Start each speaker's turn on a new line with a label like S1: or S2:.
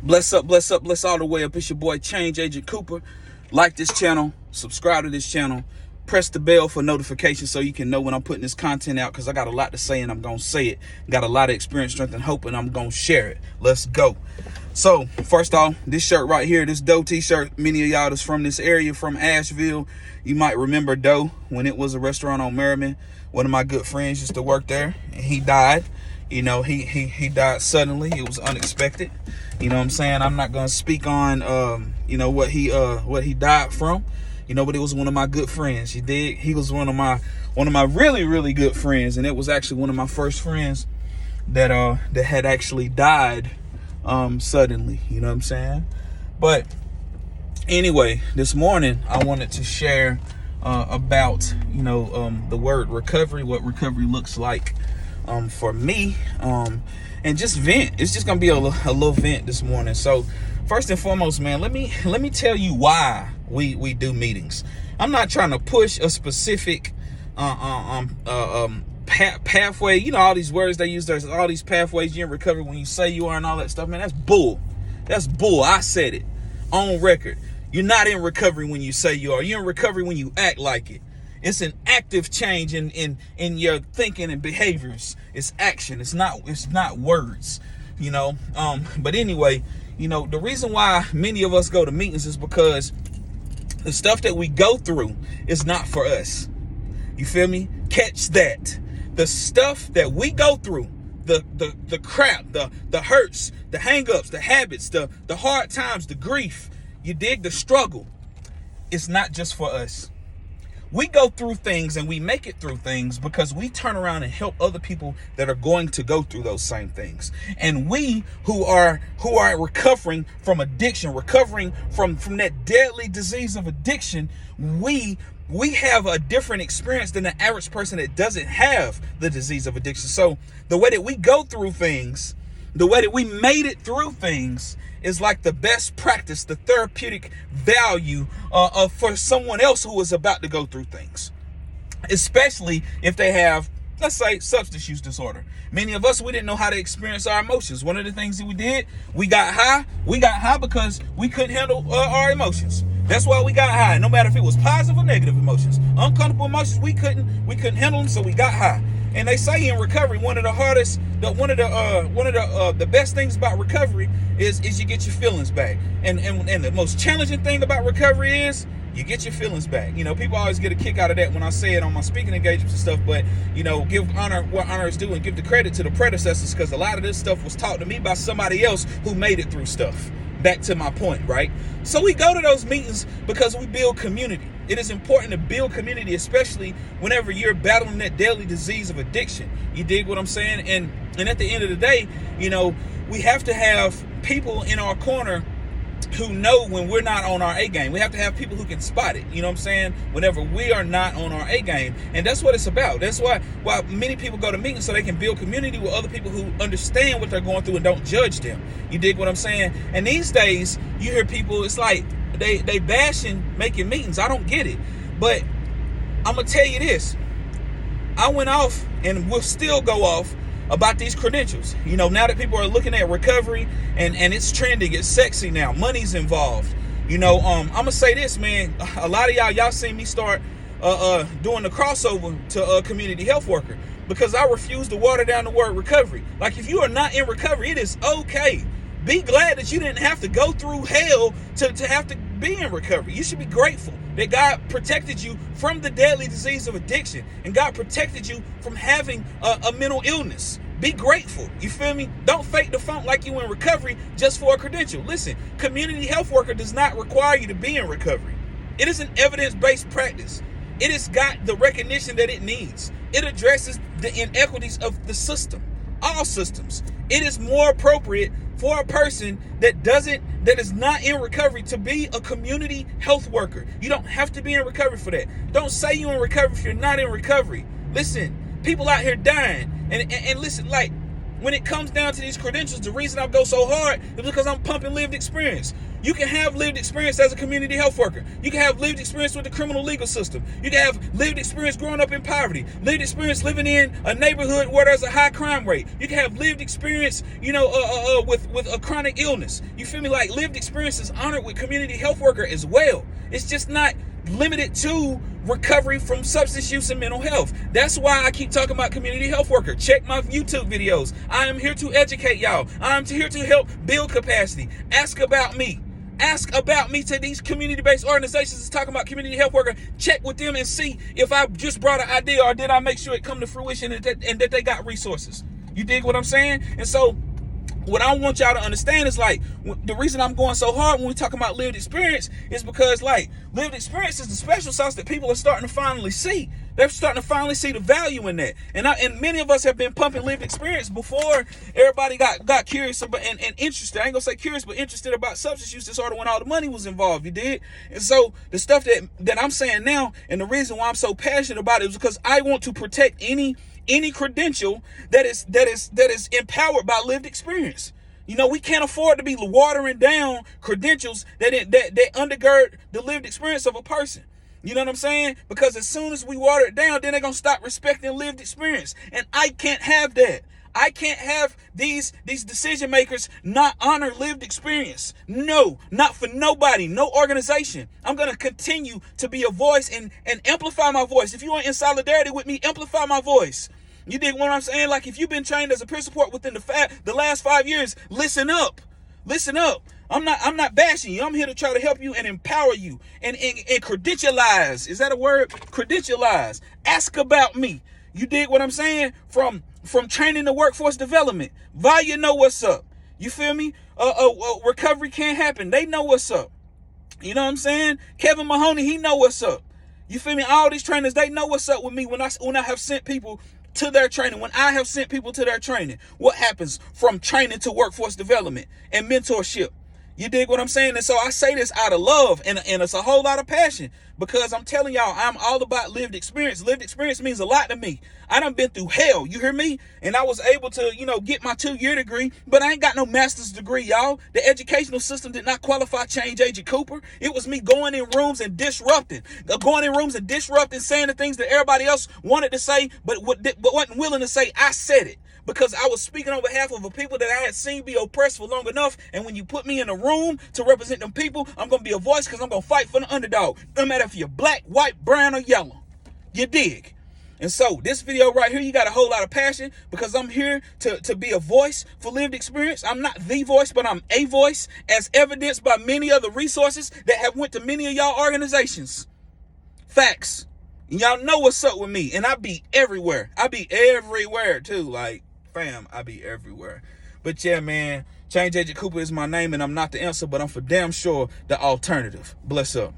S1: Bless up, bless up, bless all the way up. It's your boy Change Agent Cooper. Like this channel, subscribe to this channel, press the bell for notifications so you can know when I'm putting this content out, because I got a lot to say and I'm going to say it. Got a lot of experience, strength, and hope, and I'm going to share it. Let's go. So, first off, this shirt right here, this Doe t-shirt, many of y'all that's from this area, from Asheville, you might remember Doe when it was a restaurant on Merriman. One of my good friends used to work there, and he died. You know, he died suddenly. It was unexpected. You know what I'm saying? I'm not gonna speak on what he died from. You know, but it was one of my good friends. He was one of my really, really good friends, and it was actually one of my first friends that had actually died suddenly. You know what I'm saying? But anyway, this morning I wanted to share about the word recovery, what recovery looks like for me, and just vent. It's just gonna be a little vent this morning. So first and foremost, man, let me tell you why we do meetings. I'm not trying to push a specific pathway. You know, all these words they use, there's all these pathways you're in recovery when you say you are and all that stuff, man. That's bull. I said it on record. You're not in recovery when you say you are. You're in recovery when you act like it. It's an active change in your thinking and behaviors. It's action. It's not words, you know. But anyway, you know, the reason why many of us go to meetings is because the stuff that we go through is not for us. You feel me? Catch that. The stuff that we go through, the crap, the hurts, the hang-ups, the habits, the hard times, the grief, you dig, the struggle, it's not just for us. We go through things and we make it through things because we turn around and help other people that are going to go through those same things. And we who are recovering from addiction, recovering from that deadly disease of addiction, we have a different experience than the average person that doesn't have the disease of addiction. So the way that we go through things, the way that we made it through things, is like the best practice, the therapeutic value for someone else who is about to go through things, especially if they have, let's say, substance use disorder. Many of us, we didn't know how to experience our emotions. One of the things that we did, we got high because we couldn't handle our emotions. That's why we got high. No matter if it was positive or negative emotions, uncomfortable emotions, we couldn't handle them, so we got high. And they say in recovery, one of the best things about recovery is you get your feelings back. And the most challenging thing about recovery is you get your feelings back. You know, people always get a kick out of that when I say it on my speaking engagements and stuff. But, you know, give honor what honor is due and give the credit to the predecessors, because a lot of this stuff was taught to me by somebody else who made it through stuff. Back to my point, right? So we go to those meetings because we build community. It is important to build community, especially whenever you're battling that deadly disease of addiction. You dig what I'm saying? And at the end of the day, you know, we have to have people in our corner who know when we're not on our A game. We have to have people who can spot it, you know what I'm saying, whenever we are not on our A game. And that's what it's about. That's why many people go to meetings, so they can build community with other people who understand what they're going through and don't judge them. You dig what I'm saying? And these days, you hear people, it's like they bashing making meetings. I don't get it. But I'm going to tell you this. I went off and will still go off about these credentials. You know, now that people are looking at recovery and it's trending, it's sexy now, money's involved. You know, I'm gonna say this, man. A lot of y'all seen me start doing the crossover to community health worker, because I refuse to water down the word recovery. Like, if you are not in recovery, it is okay. Be glad that you didn't have to go through hell to have to be in recovery. You should be grateful that God protected you from the deadly disease of addiction, and God protected you from having a mental illness. Be grateful. You feel me? Don't fake the funk like you in recovery just for a credential. Listen, community health worker does not require you to be in recovery. It is an evidence-based practice. It has got the recognition that it needs. It addresses the inequities of the system, all systems. It is more appropriate for a person that is not in recovery to be a community health worker. You don't have to be in recovery for that. Don't say you're in recovery if you're not in recovery. Listen, people out here dying. And listen, like, when it comes down to these credentials, the reason I go so hard is because I'm pumping lived experience. You can have lived experience as a community health worker. You can have lived experience with the criminal legal system. You can have lived experience growing up in poverty. Lived experience living in a neighborhood where there's a high crime rate. You can have lived experience, with a chronic illness. You feel me? Like, lived experience is honored with community health worker as well. It's just not limited to recovery from substance use and mental health. That's why I keep talking about community health worker. Check my YouTube videos. I am here to educate y'all. I'm here to help build capacity. Ask about me. Ask about me to these community-based organizations that's talking about community health worker. Check with them and see if I just brought an idea or did I make sure it come to fruition and that they got resources. You dig what I'm saying? And so what I want y'all to understand is, like, the reason I'm going so hard when we talk about lived experience is because, like, lived experience is the special sauce that people are starting to finally see. They're starting to finally see the value in that. And many of us have been pumping lived experience before everybody got curious about and interested. I ain't gonna say curious, but interested about substance use disorder when all the money was involved. You did? And so the stuff that I'm saying now, and the reason why I'm so passionate about it is because I want to protect any credential that is empowered by lived experience. You know, we can't afford to be watering down credentials that undergird the lived experience of a person. You know what I'm saying? Because as soon as we water it down, then they're going to stop respecting lived experience. And I can't have that. I can't have these decision makers not honor lived experience. No, not for nobody, no organization. I'm going to continue to be a voice and amplify my voice. If you are in solidarity with me, amplify my voice. You dig what I'm saying? Like, if you've been trained as a peer support within the last 5 years, listen up. Listen up. I'm not bashing you. I'm here to try to help you and empower you and credentialize. Is that a word? Credentialize. Ask about me. You dig what I'm saying? From training to workforce development. Value know what's up. You feel me? Recovery can't happen. They know what's up. You know what I'm saying? Kevin Mahoney, he know what's up. You feel me? All these trainers, they know what's up with me when I have sent people to their training. When I have sent people to their training, what happens from training to workforce development and mentorship? You dig what I'm saying? And so I say this out of love and it's a whole lot of passion, because I'm telling y'all, I'm all about lived experience. Lived experience means a lot to me. I done been through hell, you hear me? And I was able to, get my 2-year degree, but I ain't got no master's degree, y'all. The educational system did not qualify Change Agent Cooper. It was me going in rooms and disrupting, saying the things that everybody else wanted to say, but wasn't willing to say. I said it, because I was speaking on behalf of the people that I had seen be oppressed for long enough. And when you put me in a room to represent them people, I'm going to be a voice, because I'm going to fight for the underdog. No matter if you're black, white, brown, or yellow. You dig? And so this video right here, you got a whole lot of passion, because I'm here to be a voice for lived experience. I'm not the voice, but I'm a voice, as evidenced by many other resources that have went to many of y'all organizations. Facts. And y'all know what's up with me. And I be everywhere. I be everywhere too. Like, fam, I be everywhere. But yeah, man, Change Agent Cooper is my name, and I'm not the answer, but I'm for damn sure the alternative. Bless up.